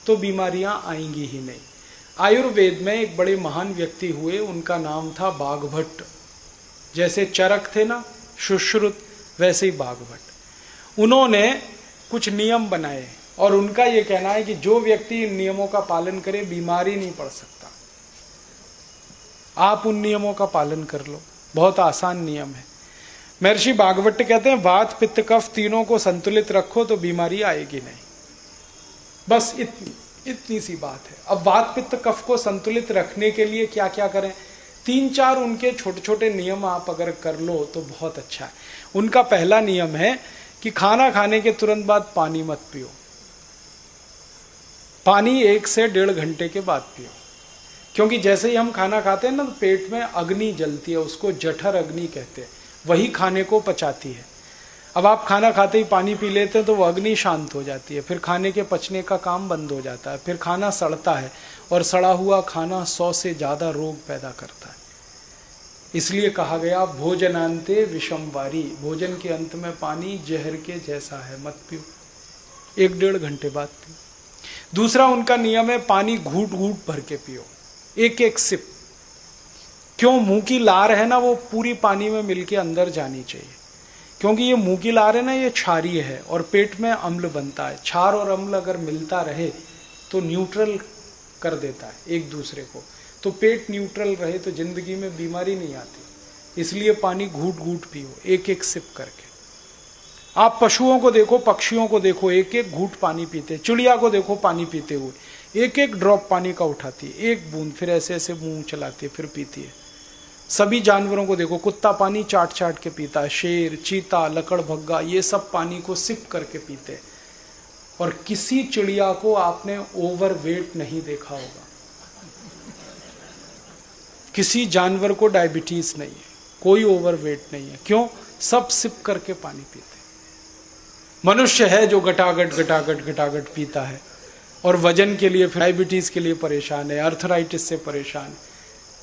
तो बीमारियां आएंगी ही नहीं। आयुर्वेद में एक बड़े महान व्यक्ति हुए, उनका नाम था बाघभट्ट। जैसे चरक थे ना सुश्रुत, वैसे ही बाघभट्ट। उन्होंने कुछ नियम बनाए और उनका यह कहना है कि जो व्यक्ति इन नियमों का पालन करे बीमारी नहीं पड़ सकता। आप उन नियमों का पालन कर लो, बहुत आसान नियम है। महर्षि बाघभट्ट कहते हैं वात पित्त कफ तीनों को संतुलित रखो तो बीमारी आएगी नहीं। बस इतनी सी बात है। अब वात पित्त कफ को संतुलित रखने के लिए क्या क्या करें, 3-4 उनके छोटे छोटे नियम आप अगर कर लो तो बहुत अच्छा है। उनका पहला नियम है कि खाना खाने के तुरंत बाद पानी मत पियो। पानी 1 से 1.5 घंटे के बाद पियो, क्योंकि जैसे ही हम खाना खाते हैं ना तो पेट में अग्नि जलती है, उसको जठर अग्नि कहते हैं, वही खाने को पचाती है। अब आप खाना खाते ही पानी पी लेते हैं तो वो अग्नि शांत हो जाती है, फिर खाने के पचने का काम बंद हो जाता है, फिर खाना सड़ता है और सड़ा हुआ खाना 100 से ज्यादा रोग पैदा करता है। इसलिए कहा गया भोजनांते विषमवारी, भोजन के अंत में पानी जहर के जैसा है, मत पियो, 1-1.5 घंटे बाद पियो। दूसरा उनका नियम है पानी घूट घूट भर के पियो, 1-1 सिप। क्यों? मुंह की लार है ना वो पूरी पानी में मिलके अंदर जानी चाहिए, क्योंकि ये मुंह की लार है ना ये क्षारीय है और पेट में अम्ल बनता है। क्षार और अम्ल अगर मिलता रहे तो न्यूट्रल कर देता है एक दूसरे को, तो पेट न्यूट्रल रहे तो जिंदगी में बीमारी नहीं आती। इसलिए पानी घूट घूट पियो, 1-1 सिप करके। आप पशुओं को देखो, पक्षियों को देखो, 1-1 घूट पानी पीते। चिड़िया को देखो पानी पीते हुए, 1-1 ड्रॉप पानी का उठाती है, 1 बूंद, फिर ऐसे ऐसे मुंह चलाती है, फिर पीती है। सभी जानवरों को देखो, कुत्ता पानी चाट चाट के पीता है, शेर, चीता, लकड़भग्गा, ये सब पानी को सिप करके पीते हैं। और किसी चिड़िया को आपने ओवरवेट नहीं देखा होगा, किसी जानवर को डायबिटीज नहीं है, कोई ओवरवेट नहीं है। क्यों? सब सिप करके पानी पीते हैं। मनुष्य है जो गटागट गटागट गटागट पीता है और वजन के लिए, डायबिटीज के लिए परेशान है, अर्थराइटिस से परेशान है।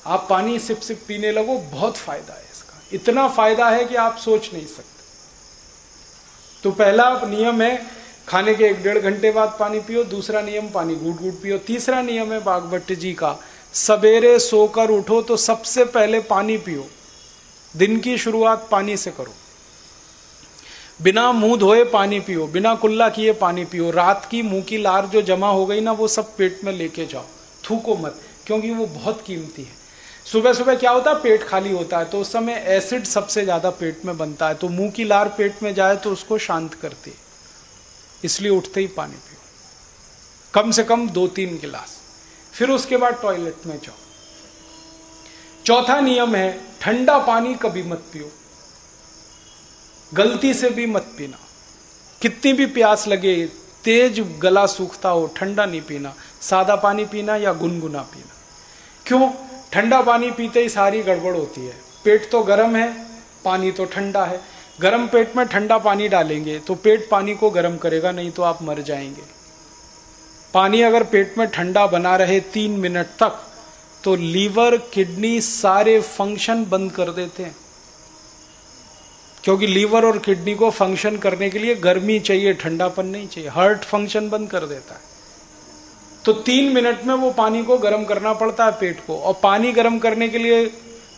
आप पानी सिप सिप पीने लगो, बहुत फायदा है इसका, इतना फायदा है कि आप सोच नहीं सकते। तो पहला नियम है खाने के 1-1.5 घंटे बाद पानी पियो। दूसरा नियम पानी घूट घूट पियो। तीसरा नियम है बाघभट्ट जी का, सवेरे सोकर उठो तो सबसे पहले पानी पियो। दिन की शुरुआत पानी से करो, बिना मुंह धोए पानी पियो, बिना कुल्ला किए पानी पियो। रात की मुंह की लार जो जमा हो गई ना वो सब पेट में लेके जाओ, थूको मत, क्योंकि वो बहुत कीमती है। सुबह सुबह क्या होता है, पेट खाली होता है तो उस समय एसिड सबसे ज्यादा पेट में बनता है, तो मुंह की लार पेट में जाए तो उसको शांत करती है। इसलिए उठते ही पानी पियो, कम से कम 2-3 गिलास। फिर उसके बाद टॉयलेट में जाओ। चौथा नियम है ठंडा पानी कभी मत पियो, गलती से भी मत पीना। कितनी भी प्यास लगे, तेज गला सूखता हो, ठंडा नहीं पीना, सादा पानी पीना या गुनगुना पीना। क्यों? ठंडा पानी पीते ही सारी गड़बड़ होती है। पेट तो गर्म है, पानी तो ठंडा है। गर्म पेट में ठंडा पानी डालेंगे तो पेट पानी को गर्म करेगा, नहीं तो आप मर जाएंगे। पानी अगर पेट में ठंडा बना रहे 3 मिनट तक तो लीवर, किडनी सारे फंक्शन बंद कर देते हैं, क्योंकि लीवर और किडनी को फंक्शन करने के लिए गर्मी चाहिए, ठंडापन नहीं चाहिए। हार्ट फंक्शन बंद कर देता है। तो 3 मिनट में वो पानी को गर्म करना पड़ता है पेट को, और पानी गर्म करने के लिए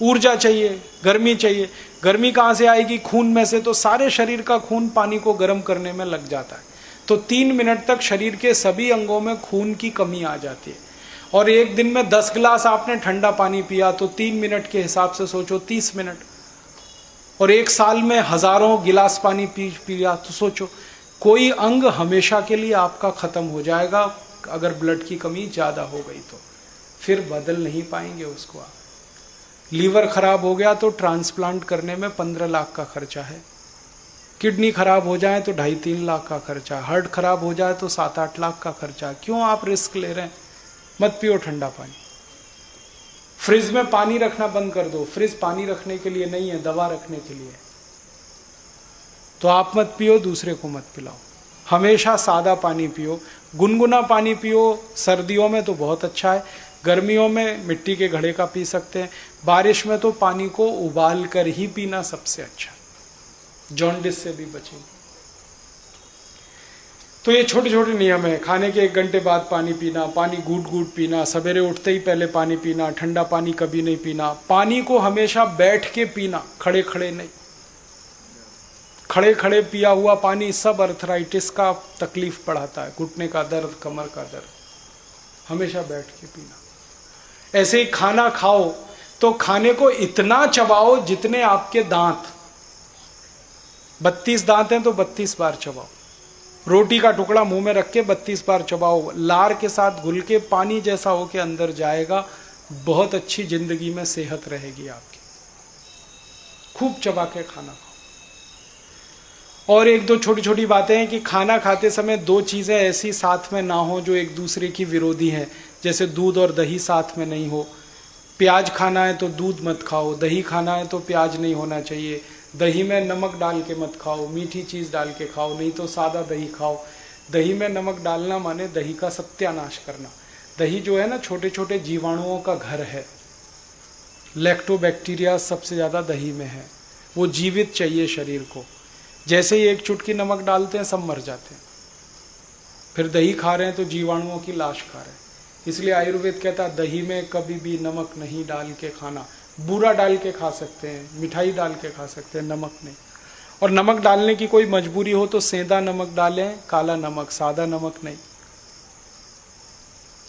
ऊर्जा चाहिए, गर्मी चाहिए। गर्मी कहां से आएगी? खून में से। तो सारे शरीर का खून पानी को गर्म करने में लग जाता है। तो 3 मिनट तक शरीर के सभी अंगों में खून की कमी आ जाती है। और एक दिन में 10 गिलास आपने ठंडा पानी पिया तो 3 मिनट के हिसाब से सोचो 30 मिनट। और 1 साल में हजारों गिलास पानी पिया तो सोचो, कोई अंग हमेशा के लिए आपका खत्म हो जाएगा। अगर ब्लड की कमी ज्यादा हो गई तो फिर बदल नहीं पाएंगे उसको आप। लीवर खराब हो गया तो ट्रांसप्लांट करने में 15 लाख का खर्चा है। किडनी खराब हो जाए तो 2.5-3 लाख का खर्चा। हार्ट खराब हो जाए तो 7-8 लाख का खर्चा। क्यों आप रिस्क ले रहे हैं? मत पियो ठंडा पानी। फ्रिज में पानी रखना बंद कर दो। फ्रिज पानी रखने के लिए नहीं है, दवा रखने के लिए। तो आप मत पियो, दूसरे को मत पिलाओ। हमेशा सादा पानी पियो, गुनगुना पानी पियो। सर्दियों में तो बहुत अच्छा है, गर्मियों में मिट्टी के घड़े का पी सकते हैं। बारिश में तो पानी को उबाल कर ही पीना सबसे अच्छा, जॉन्डिस से भी बचेंगे। तो ये छोटे छोटे नियम है। खाने के 1 घंटे बाद पानी पीना, पानी घूट घूट पीना, सवेरे उठते ही पहले पानी पीना, ठंडा पानी कभी नहीं पीना, पानी को हमेशा बैठ के पीना, खड़े खड़े नहीं। खड़े खड़े पिया हुआ पानी सब अर्थराइटिस का तकलीफ बढ़ाता है, घुटने का दर्द, कमर का दर्द। हमेशा बैठ के पीना। ऐसे ही खाना खाओ तो खाने को इतना चबाओ जितने आपके दांत, 32 दांत हैं तो 32 बार चबाओ। रोटी का टुकड़ा मुंह में रख के 32 बार चबाओ, लार के साथ घुल के पानी जैसा हो के अंदर जाएगा। बहुत अच्छी जिंदगी में सेहत रहेगी आपकी। खूब चबा के खाना खाओ। और 1-2 छोटी छोटी बातें हैं कि खाना खाते समय 2 चीजें ऐसी साथ में ना हो जो एक दूसरे की विरोधी हैं। जैसे दूध और दही साथ में नहीं हो। प्याज खाना है तो दूध मत खाओ, दही खाना है तो प्याज नहीं होना चाहिए। दही में नमक डाल के मत खाओ, मीठी चीज डाल के खाओ, नहीं तो सादा दही खाओ। दही में नमक डालना माने दही का सत्यानाश करना। दही जो है ना, छोटे छोटे जीवाणुओं का घर है। लैक्टोबैक्टीरिया सबसे ज्यादा दही में है। वो जीवित चाहिए शरीर को। जैसे ही 1 चुटकी नमक डालते हैं सब मर जाते हैं। फिर दही खा रहे हैं तो जीवाणुओं की लाश खा रहे हैं। इसलिए आयुर्वेद कहता है दही में कभी भी नमक नहीं डाल के खाना। बूरा डाल के खा सकते हैं, मिठाई डाल के खा सकते हैं, नमक नहीं। और नमक डालने की कोई मजबूरी हो तो सेंधा नमक डालें, काला नमक, सादा नमक नहीं।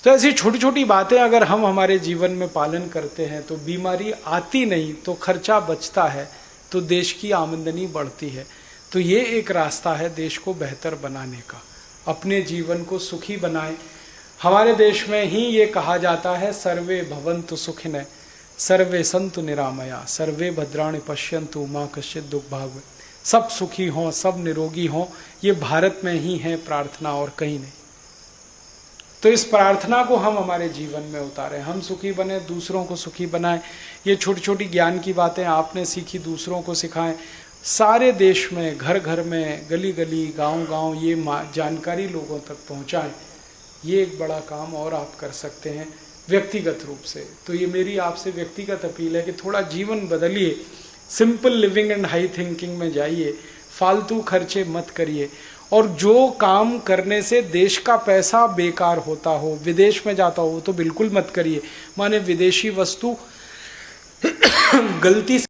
तो ऐसी छोटी छोटी बातें अगर हम हमारे जीवन में पालन करते हैं तो बीमारी आती नहीं, तो खर्चा बचता है, तो देश की आमदनी बढ़ती है। तो ये एक रास्ता है देश को बेहतर बनाने का। अपने जीवन को सुखी बनाएं। हमारे देश में ही ये कहा जाता है सर्वे भवन्तु सुखिनः सर्वे सन्तु निरामया सर्वे भद्राणि पश्यन्तु मा कश्चित् दुःखभाग्। सब सुखी हों, सब निरोगी हों, ये भारत में ही है प्रार्थना और कहीं नहीं। तो इस प्रार्थना को हम हमारे जीवन में उतारें। हम सुखी बने, दूसरों को सुखी बनाएं। ये छोटी छोटी ज्ञान की बातें आपने सीखी, दूसरों को सिखाएं। सारे देश में, घर घर में, गली गली, गांव गांव ये जानकारी लोगों तक पहुंचाएं। ये एक बड़ा काम और आप कर सकते हैं व्यक्तिगत रूप से। तो ये मेरी आपसे व्यक्तिगत अपील है कि थोड़ा जीवन बदलिए, simple living and high thinking में जाइए, फालतू खर्चे मत करिए। और जो काम करने से देश का पैसा बेकार होता हो, विदेश में जाता हो, तो बिल्कुल मत करिए। माने विदेशी वस्तु गलती से